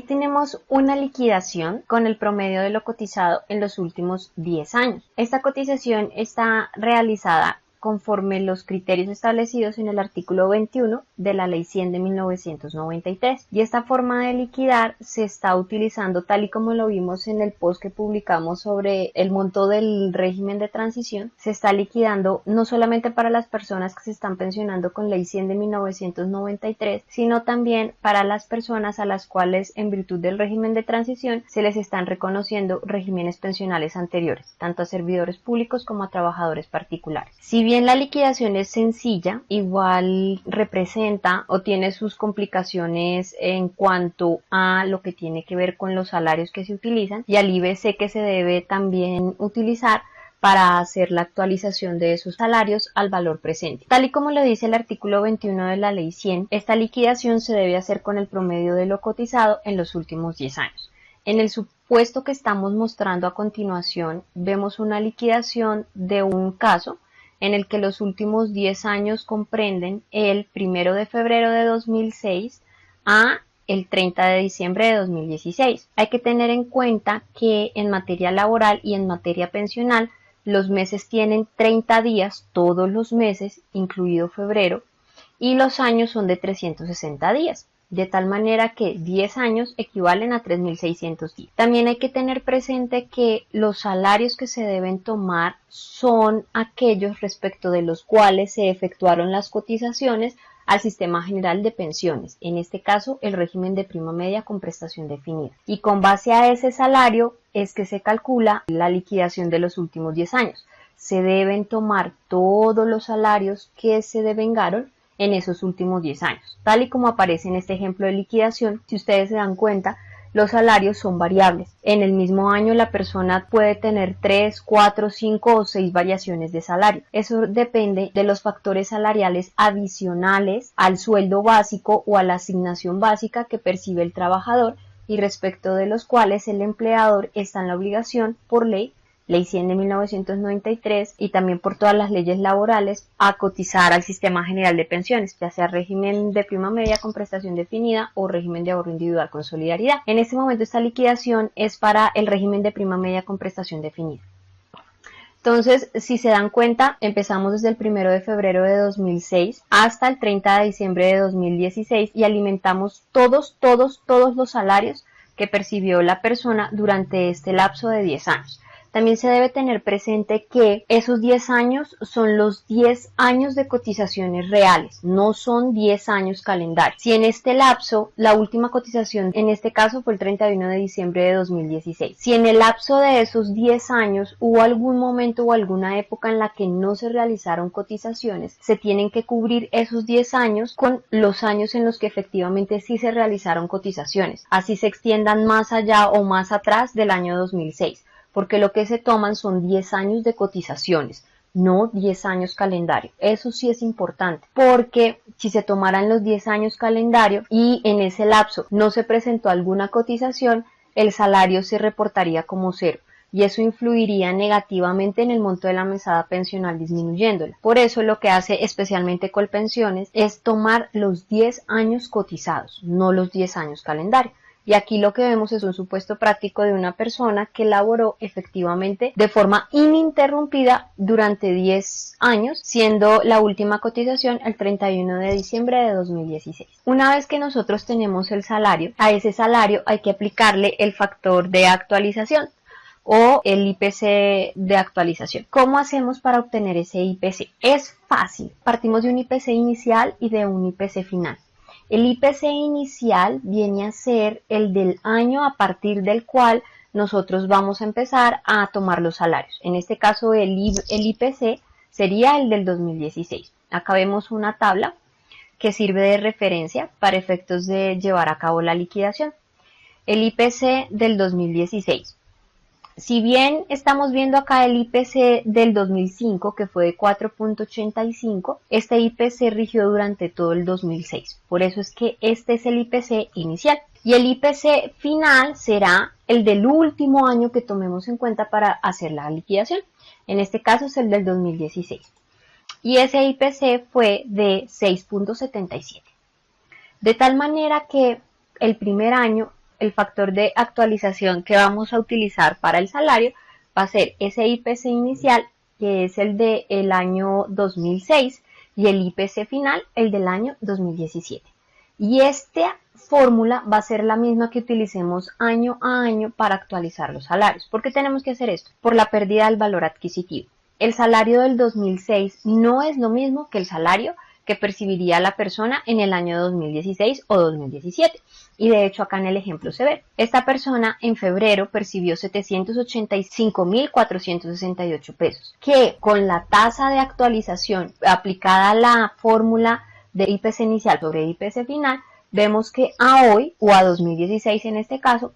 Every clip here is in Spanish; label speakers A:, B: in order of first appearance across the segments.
A: tenemos una liquidación con el promedio de lo cotizado en los últimos 10 años. Esta cotización está realizada conforme los criterios establecidos en el artículo 21 de la Ley 100 de 1993. Y esta forma de liquidar se está utilizando tal y como lo vimos en el post que publicamos sobre el monto del régimen de transición. Se está liquidando no solamente para las personas que se están pensionando con Ley 100 de 1993, sino también para las personas a las cuales en virtud del régimen de transición se les están reconociendo regímenes pensionales anteriores, tanto a servidores públicos como a trabajadores particulares. Si bien la liquidación es sencilla, igual representa o tiene sus complicaciones en cuanto a lo que tiene que ver con los salarios que se utilizan y al IBC que se debe también utilizar para hacer la actualización de esos salarios al valor presente. Tal y como lo dice el artículo 21 de la Ley 100, esta liquidación se debe hacer con el promedio de lo cotizado en los últimos 10 años. En el supuesto que estamos mostrando a continuación, vemos una liquidación de un caso en el que los últimos 10 años comprenden el 1 de febrero de 2006 a el 30 de diciembre de 2016. Hay que tener en cuenta que en materia laboral y en materia pensional los meses tienen 30 días, todos los meses, incluido febrero, y los años son de 360 días. De tal manera que 10 años equivalen a 3.600 días. También hay que tener presente que los salarios que se deben tomar son aquellos respecto de los cuales se efectuaron las cotizaciones al Sistema General de Pensiones, en este caso el régimen de prima media con prestación definida. Y con base a ese salario es que se calcula la liquidación de los últimos 10 años. Se deben tomar todos los salarios que se devengaron en esos últimos 10 años. Tal y como aparece en este ejemplo de liquidación, si ustedes se dan cuenta, los salarios son variables. En el mismo año la persona puede tener 3, 4, 5 o 6 variaciones de salario. Eso depende de los factores salariales adicionales al sueldo básico o a la asignación básica que percibe el trabajador y respecto de los cuales el empleador está en la obligación por ley Ley 100 de 1993 y también por todas las leyes laborales a cotizar al Sistema General de Pensiones, ya sea régimen de prima media con prestación definida o régimen de ahorro individual con solidaridad. En este momento esta liquidación es para el régimen de prima media con prestación definida. Entonces, si se dan cuenta, empezamos desde el 1 de febrero de 2006 hasta el 30 de diciembre de 2016 y alimentamos todos los salarios que percibió la persona durante este lapso de 10 años. También se debe tener presente que esos 10 años son los 10 años de cotizaciones reales, no son 10 años calendarios. Si en este lapso, la última cotización en este caso fue el 31 de diciembre de 2016, si en el lapso de esos 10 años hubo algún momento o alguna época en la que no se realizaron cotizaciones, se tienen que cubrir esos 10 años con los años en los que efectivamente sí se realizaron cotizaciones, así se extiendan más allá o más atrás del año 2006. Porque lo que se toman son 10 años de cotizaciones, no 10 años calendario. Eso sí es importante, porque si se tomaran los 10 años calendario y en ese lapso no se presentó alguna cotización, el salario se reportaría como cero. Y eso influiría negativamente en el monto de la mesada pensional disminuyéndola. Por eso lo que hace especialmente Colpensiones es tomar los 10 años cotizados, no los 10 años calendario. Y aquí lo que vemos es un supuesto práctico de una persona que laboró efectivamente de forma ininterrumpida durante 10 años, siendo la última cotización el 31 de diciembre de 2016. Una vez que nosotros tenemos el salario, a ese salario hay que aplicarle el factor de actualización o el IPC de actualización. ¿Cómo hacemos para obtener ese IPC? Es fácil. Partimos de un IPC inicial y de un IPC final. El IPC inicial viene a ser el del año a partir del cual nosotros vamos a empezar a tomar los salarios. En este caso el IPC sería el del 2016. Acá vemos una tabla que sirve de referencia para efectos de llevar a cabo la liquidación. El IPC del 2016. Si bien estamos viendo acá el IPC del 2005, que fue de 4.85, este IPC rigió durante todo el 2006. Por eso es que este es el IPC inicial. Y el IPC final será el del último año que tomemos en cuenta para hacer la liquidación. En este caso es el del 2016. Y ese IPC fue de 6.77. De tal manera que el primer año el factor de actualización que vamos a utilizar para el salario va a ser ese IPC inicial, que es el del año 2006, y el IPC final, el del año 2017. Y esta fórmula va a ser la misma que utilicemos año a año para actualizar los salarios. ¿Por qué tenemos que hacer esto? Por la pérdida del valor adquisitivo. El salario del 2006 no es lo mismo que el salario que percibiría la persona en el año 2016 o 2017. Y de hecho acá en el ejemplo se ve. Esta persona en febrero percibió 785.468 pesos, que con la tasa de actualización aplicada a la fórmula de IPC inicial sobre IPC final, vemos que a hoy, o a 2016 en este caso,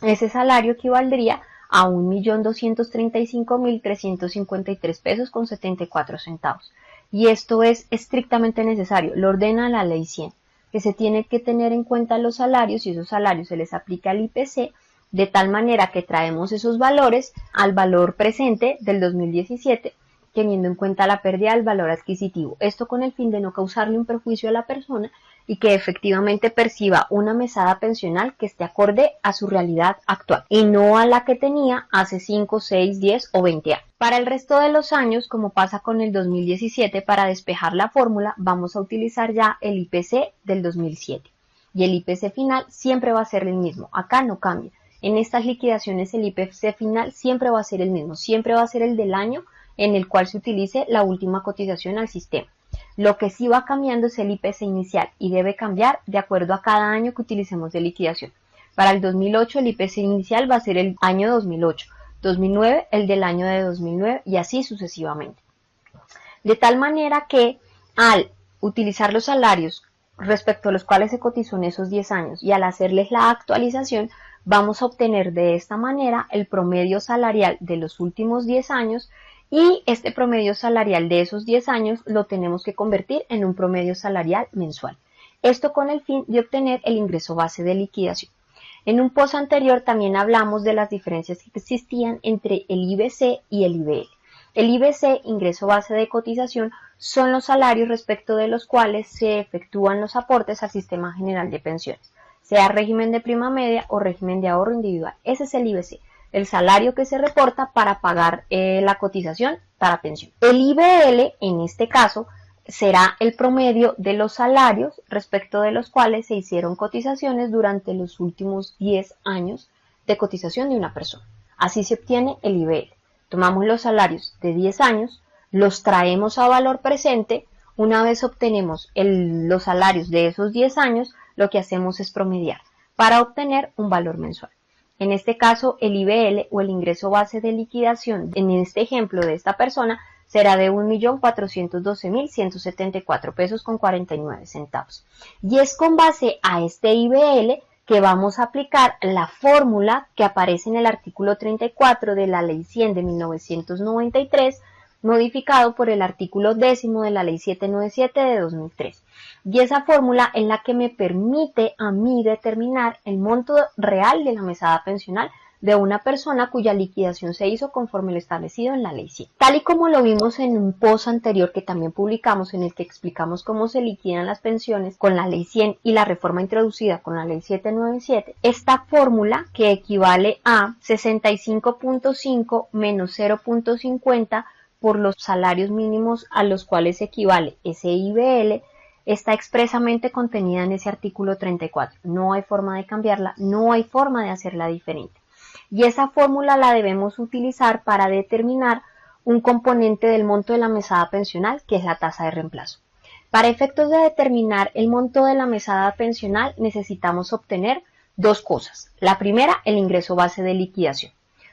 A: ese salario equivaldría a 1.235.353 pesos con 74 centavos. Y esto es estrictamente necesario, lo ordena la ley 100, que se tiene que tener en cuenta los salarios y esos salarios se les aplica el IPC de tal manera que traemos esos valores al valor presente del 2017, teniendo en cuenta la pérdida del valor adquisitivo. Esto con el fin de no causarle un perjuicio a la persona y que efectivamente perciba una mesada pensional que esté acorde a su realidad actual y no a la que tenía hace 5, 6, 10 o 20 años. Para el resto de los años, como pasa con el 2017, para despejar la fórmula vamos a utilizar ya el IPC del 2007 y el IPC final siempre va a ser el mismo, acá no cambia. En estas liquidaciones el IPC final siempre va a ser el mismo, siempre va a ser el del año en el cual se utilice la última cotización al sistema. Lo que sí va cambiando es el IPC inicial y debe cambiar de acuerdo a cada año que utilicemos de liquidación. Para el 2008 el IPC inicial va a ser el año 2008, 2009 el del año de 2009 y así sucesivamente. De tal manera que al utilizar los salarios respecto a los cuales se cotizó en esos 10 años y al hacerles la actualización, vamos a obtener de esta manera el promedio salarial de los últimos 10 años y este promedio salarial de esos 10 años lo tenemos que convertir en un promedio salarial mensual. Esto con el fin de obtener el ingreso base de liquidación. En un post anterior también hablamos de las diferencias que existían entre el IBC y el IBL. El IBC, ingreso base de cotización, son los salarios respecto de los cuales se efectúan los aportes al sistema general de pensiones, sea régimen de prima media o régimen de ahorro individual. Ese es el IBC. El salario que se reporta para pagar la cotización para pensión. El IBL, en este caso, será el promedio de los salarios respecto de los cuales se hicieron cotizaciones durante los últimos 10 años de cotización de una persona. Así se obtiene el IBL. Tomamos los salarios de 10 años, los traemos a valor presente. Una vez obtenemos los salarios de esos 10 años, lo que hacemos es promediar para obtener un valor mensual. En este caso, el IBL o el ingreso base de liquidación, en este ejemplo de esta persona, será de 1.412.174 pesos con 49 centavos. Y es con base a este IBL que vamos a aplicar la fórmula que aparece en el artículo 34 de la Ley 100 de 1993, modificado por el artículo 10 de la Ley 797 de 2003. Y esa fórmula es la que me permite a mí determinar el monto real de la mesada pensional de una persona cuya liquidación se hizo conforme lo establecido en la Ley 100. Tal y como lo vimos en un post anterior que también publicamos en el que explicamos cómo se liquidan las pensiones con la Ley 100 y la reforma introducida con la Ley 797, esta fórmula que equivale a 65.5 menos 0.50 por los salarios mínimos a los cuales equivale ese IBL, está expresamente contenida en ese artículo 34. No hay forma de cambiarla, no hay forma de hacerla diferente. Y esa fórmula la debemos utilizar para determinar un componente del monto de la mesada pensional, que es la tasa de reemplazo. Para efectos de determinar el monto de la mesada pensional necesitamos obtener dos cosas. La primera, el ingreso base de liquidación.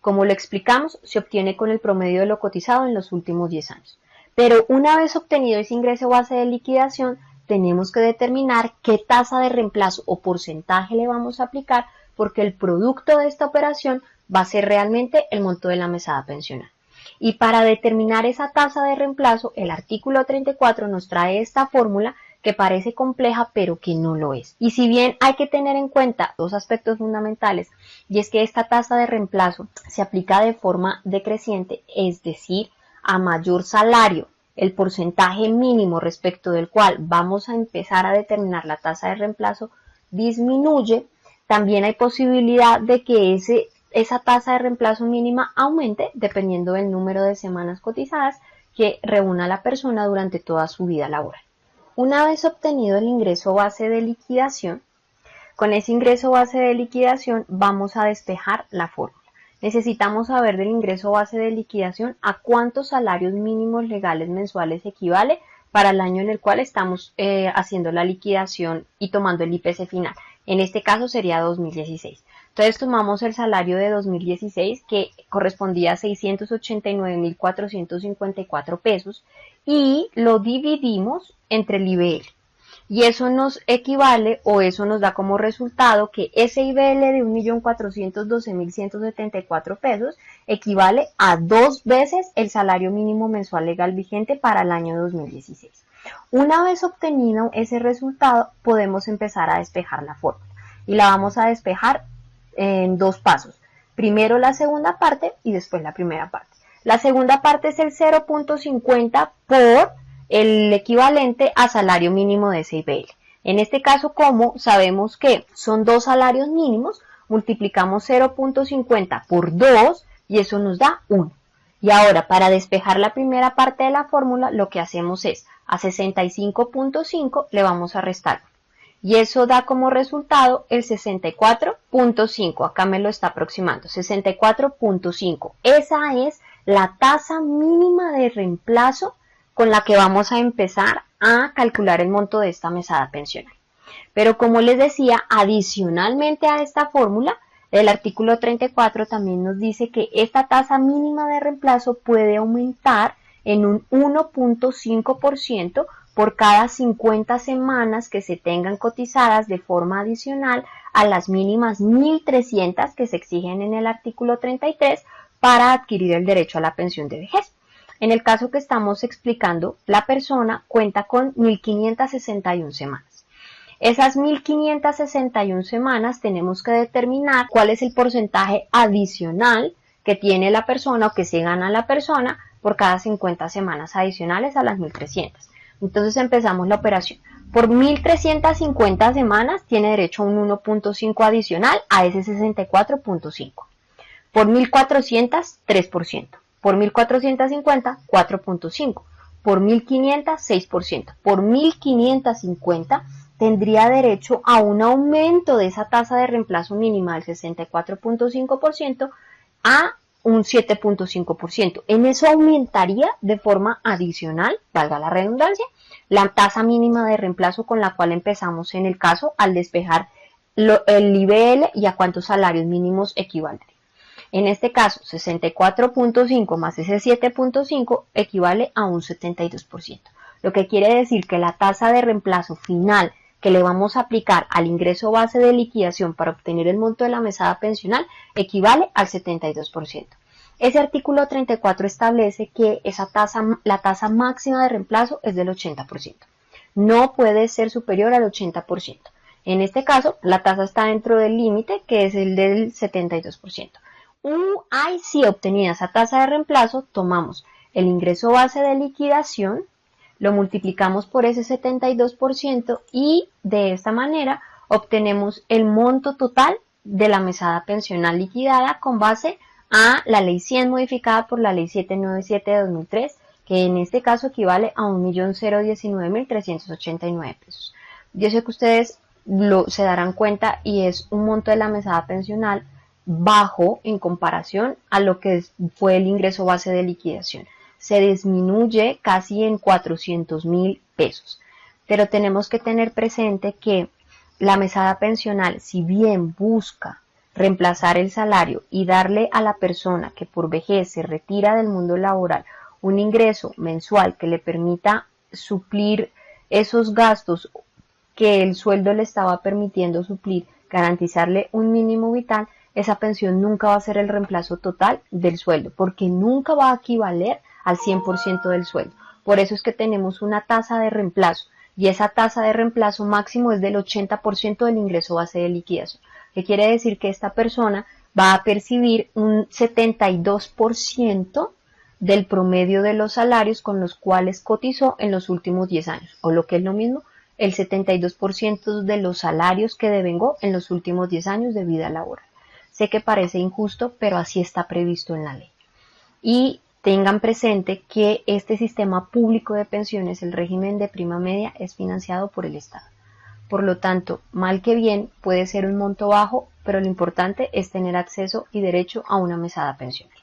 A: Como lo explicamos, se obtiene con el promedio de lo cotizado en los últimos 10 años. Pero una vez obtenido ese ingreso base de liquidación, tenemos que determinar qué tasa de reemplazo o porcentaje le vamos a aplicar, porque el producto de esta operación va a ser realmente el monto de la mesada pensional. Y para determinar esa tasa de reemplazo, el artículo 34 nos trae esta fórmula que parece compleja, pero que no lo es. Y si bien hay que tener en cuenta dos aspectos fundamentales, y es que esta tasa de reemplazo se aplica de forma decreciente, es decir, a mayor salario, el porcentaje mínimo respecto del cual vamos a empezar a determinar la tasa de reemplazo disminuye, también hay posibilidad de que esa tasa de reemplazo mínima aumente dependiendo del número de semanas cotizadas que reúna la persona durante toda su vida laboral. Una vez obtenido el ingreso base de liquidación, con ese ingreso base de liquidación vamos a despejar la fórmula. Necesitamos saber del ingreso base de liquidación a cuántos salarios mínimos legales mensuales equivale para el año en el cual estamos haciendo la liquidación y tomando el IPC final. En este caso sería 2016. Entonces tomamos el salario de 2016 que correspondía a 689.454 pesos y lo dividimos entre el IBL. Y eso nos equivale o eso nos da como resultado que ese IBL de 1.412.174 pesos equivale a 2 veces el salario mínimo mensual legal vigente para el año 2016. Una vez obtenido ese resultado, podemos empezar a despejar la fórmula. Y la vamos a despejar en 2 pasos. Primero la segunda parte y después la primera parte. La segunda parte es el 0.50 por el equivalente a salario mínimo de ese IBL. En este caso, como sabemos que son 2 salarios mínimos, multiplicamos 0.50 por 2 y eso nos da 1. Y ahora, para despejar la primera parte de la fórmula, lo que hacemos es, a 65.5 le vamos a restar. Y eso da como resultado el 64.5. Acá me lo está aproximando. 64.5. Esa es la tasa mínima de reemplazo con la que vamos a empezar a calcular el monto de esta mesada pensional. Pero como les decía, adicionalmente a esta fórmula, el artículo 34 también nos dice que esta tasa mínima de reemplazo puede aumentar en un 1.5% por cada 50 semanas que se tengan cotizadas de forma adicional a las mínimas 1.300 que se exigen en el artículo 33 para adquirir el derecho a la pensión de vejez. En el caso que estamos explicando, la persona cuenta con 1.561 semanas. Esas 1.561 semanas tenemos que determinar cuál es el porcentaje adicional que tiene la persona o que se gana la persona por cada 50 semanas adicionales a las 1.300. Entonces empezamos la operación. Por 1.350 semanas tiene derecho a un 1.5 adicional a ese 64.5. Por 1.400, 3%. Por 1.450, 4.5%. Por 1.500, 6%. Por 1.550 tendría derecho a un aumento de esa tasa de reemplazo mínima del 64.5% a un 7.5%. En eso aumentaría de forma adicional, valga la redundancia, la tasa mínima de reemplazo con la cual empezamos en el caso al despejar el IBL y a cuántos salarios mínimos equivaldría. En este caso, 64.5 más ese 7.5 equivale a un 72%, lo que quiere decir que la tasa de reemplazo final que le vamos a aplicar al ingreso base de liquidación para obtener el monto de la mesada pensional equivale al 72%. Ese artículo 34 establece que la tasa máxima de reemplazo es del 80%. No puede ser superior al 80%. En este caso, la tasa está dentro del límite, que es el del 72%. Ahí sí, obtenida esa tasa de reemplazo, tomamos el ingreso base de liquidación, lo multiplicamos por ese 72% y de esta manera obtenemos el monto total de la mesada pensional liquidada con base a la ley 100 modificada por la ley 797 de 2003, que en este caso equivale a 1.019.389 pesos. Yo sé que ustedes se darán cuenta y es un monto de la mesada pensional bajo en comparación a lo que fue el ingreso base de liquidación. Se disminuye casi en 400.000 pesos. Pero tenemos que tener presente que la mesada pensional, si bien busca reemplazar el salario y darle a la persona que por vejez se retira del mundo laboral un ingreso mensual que le permita suplir esos gastos que el sueldo le estaba permitiendo suplir, garantizarle un mínimo vital, esa pensión nunca va a ser el reemplazo total del sueldo, porque nunca va a equivaler al 100% del sueldo. Por eso es que tenemos una tasa de reemplazo, y esa tasa de reemplazo máximo es del 80% del ingreso base de liquidación, que quiere decir que esta persona va a percibir un 72% del promedio de los salarios con los cuales cotizó en los últimos 10 años, o lo que es lo mismo, el 72% de los salarios que devengó en los últimos 10 años de vida laboral. Sé que parece injusto, pero así está previsto en la ley. Y tengan presente que este sistema público de pensiones, el régimen de prima media, es financiado por el Estado. Por lo tanto, mal que bien, puede ser un monto bajo, pero lo importante es tener acceso y derecho a una mesada pensional.